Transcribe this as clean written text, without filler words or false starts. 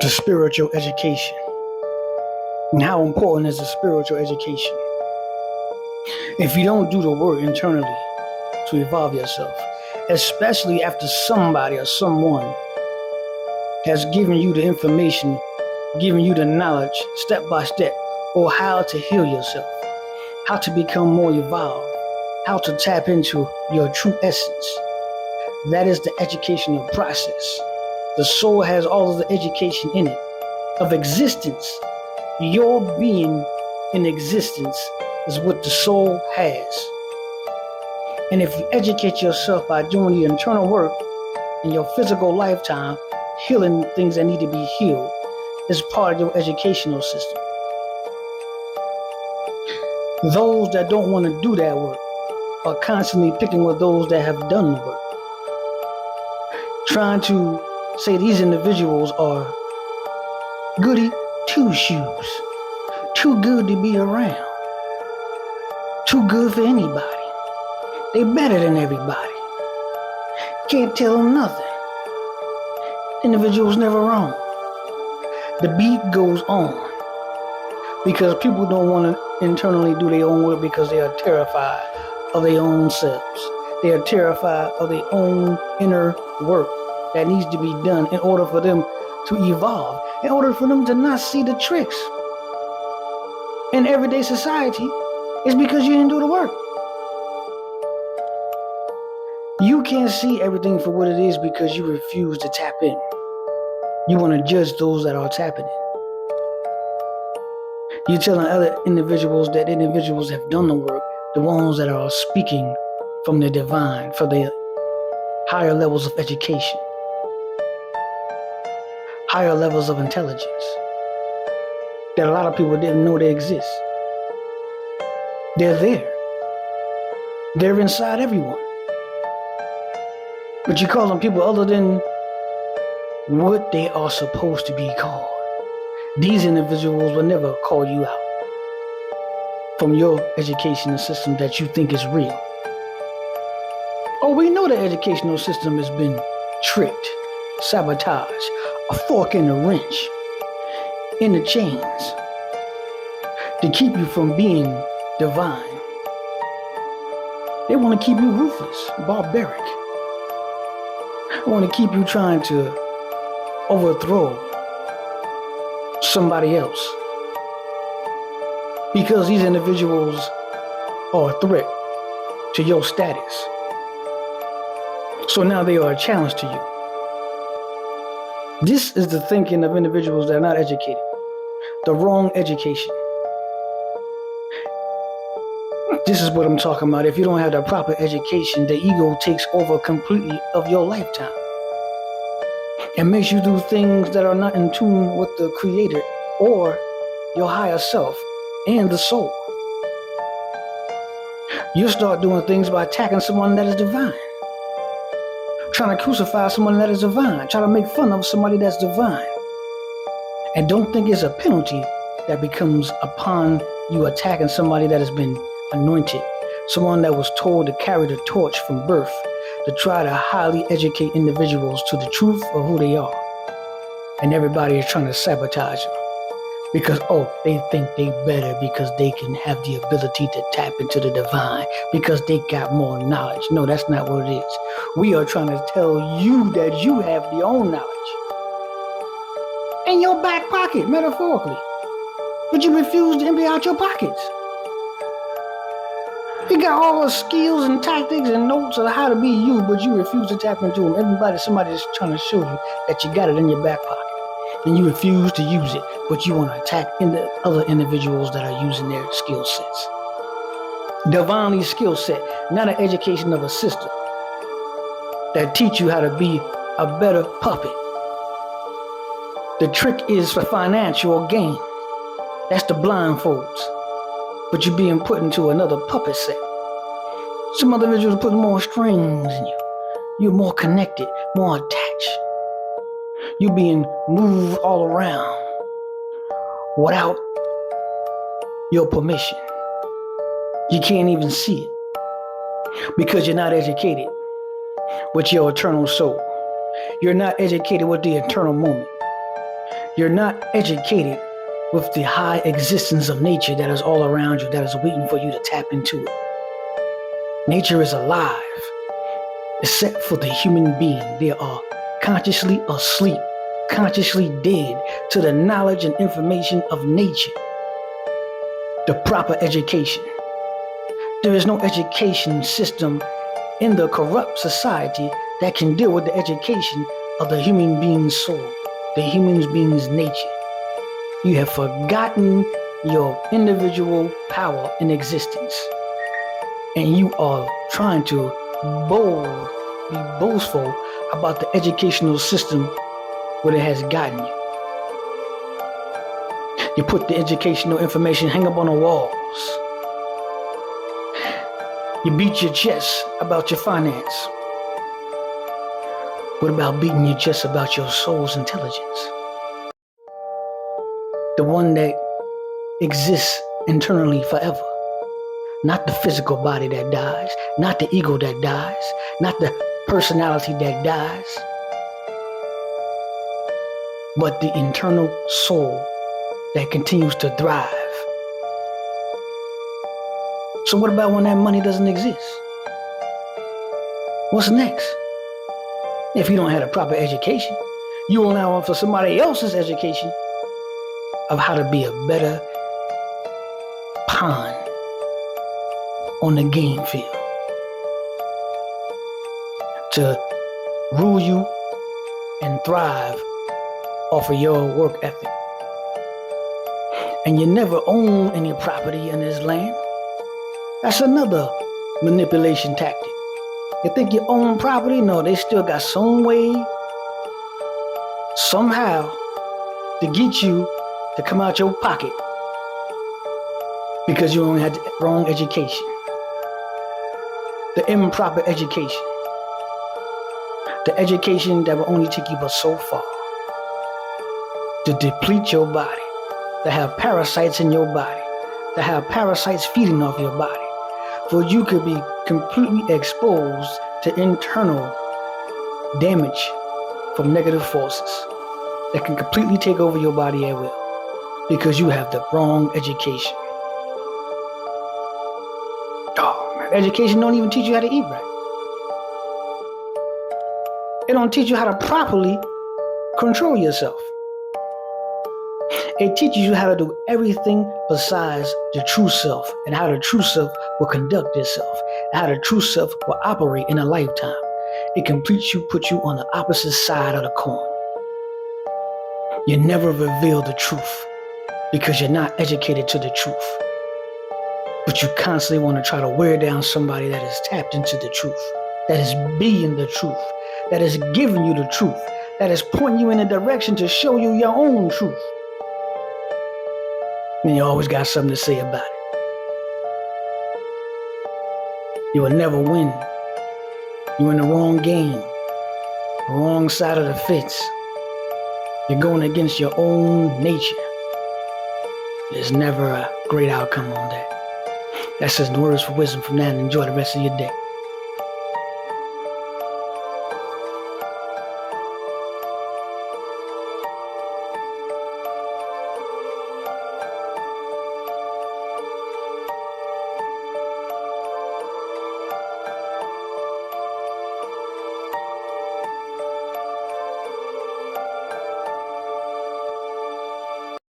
to spiritual education. And how important is the spiritual education? If you don't do the work internally to evolve yourself, especially after somebody or someone has given you the information, given you the knowledge step by step, or how to heal yourself, how to become more evolved, how to tap into your true essence. That is the educational process. The soul has all of the education in it of existence. Your being in existence is what the soul has. And if you educate yourself by doing the internal work in your physical lifetime, healing things that need to be healed is part of your educational system. Those that don't want to do that work are constantly picking with those that have done the work, trying to say these individuals are goody two-shoes, too good to be around, too good for anybody. They better than everybody. Can't tell them nothing. Individuals never wrong. The beat goes on because people don't want to internally do their own work because they are terrified of their own selves. They are terrified of their own inner work that needs to be done in order for them to evolve, in order for them to not see the tricks in everyday society. It's because you didn't do the work. You can't see everything for what it is because you refuse to tap in. You want to judge those that are tapping in. You're telling other individuals that individuals have done the work, the ones that are speaking from the divine, from the higher levels of education, higher levels of intelligence, that a lot of people didn't know they exist. They're there. They're inside everyone. But you call them people other than what they are supposed to be called. These individuals will never call you out from your educational system that you think is real. Oh, we know the educational system has been tricked, sabotaged, a fork in the wrench, in the chains, to keep you from being divine. They want to keep you ruthless, barbaric. They want to keep you trying to overthrow somebody else because these individuals are a threat to your status. So now they are a challenge to you. This is the thinking of individuals that are not educated. The wrong education. This is what I'm talking about. If you don't have the proper education, the ego takes over completely of your lifetime. It makes you do things that are not in tune with the Creator or your higher self and the soul. You start doing things by attacking someone that is divine, trying to crucify someone that is divine, trying to make fun of somebody that's divine. And don't think it's a penalty that becomes upon you attacking somebody that has been anointed, someone that was told to carry the torch from birth, to try to highly educate individuals to the truth of who they are. And everybody is trying to sabotage them because, they think they better because they can have the ability to tap into the divine because they got more knowledge. No, that's not what it is. We are trying to tell you that you have your own knowledge in your back pocket, metaphorically, but you refuse to empty out your pockets. You got all the skills and tactics and notes of how to be you, but you refuse to tap into them. Somebody's trying to show you that you got it in your back pocket, and you refuse to use it, but you want to attack other individuals that are using their skill sets. Divinely skill set, not an education of a system that teach you how to be a better puppet. The trick is for financial gain. That's the blindfolds. But you're being put into another puppet set. Some other individuals put more strings in you. You're more connected, more attached. You're being moved all around without your permission. You can't even see it because you're not educated with your eternal soul. You're not educated with the eternal moment. You're not educated with the high existence of nature that is all around you, that is waiting for you to tap into it. Nature is alive, except for the human being. They are consciously asleep, consciously dead to the knowledge and information of nature. The proper education. There is no education system in the corrupt society that can deal with the education of the human being's soul, the human being's nature. You have forgotten your individual power in existence, and you are trying to be boastful about the educational system where it has gotten you. You put the educational information, hang up on the walls. You beat your chest about your finance. What about beating your chest about your soul's intelligence? The one that exists internally forever. Not the physical body that dies, not the ego that dies, not the personality that dies, but the internal soul that continues to thrive. So what about when that money doesn't exist? What's next? If you don't have a proper education, you will now offer somebody else's education of how to be a better pawn on the game field, to rule you and thrive off of your work ethic. And you never own any property in this land. That's another manipulation tactic. You think you own property? No, they still got some way, somehow, to get you to come out your pocket because you only had the wrong education. The improper education. The education that will only take you but so far. To deplete your body. To have parasites in your body. To have parasites feeding off your body. For you could be completely exposed to internal damage from negative forces that can completely take over your body at will because you have the wrong education. Oh man, education don't even teach you how to eat right. It don't teach you how to properly control yourself. It teaches you how to do everything besides the true self, and how the true self will conduct itself, and how the true self will operate in a lifetime. It completes you, puts you on the opposite side of the coin. You never reveal the truth because you're not educated to the truth. But you constantly want to try to wear down somebody that is tapped into the truth, that is being the truth, that is giving you the truth, that is pointing you in a direction to show you your own truth. And you always got something to say about it. You will never win. You're in the wrong game, wrong side of the fence. You're going against your own nature. There's never a great outcome on that. That's just the words for wisdom from that, and enjoy the rest of your day.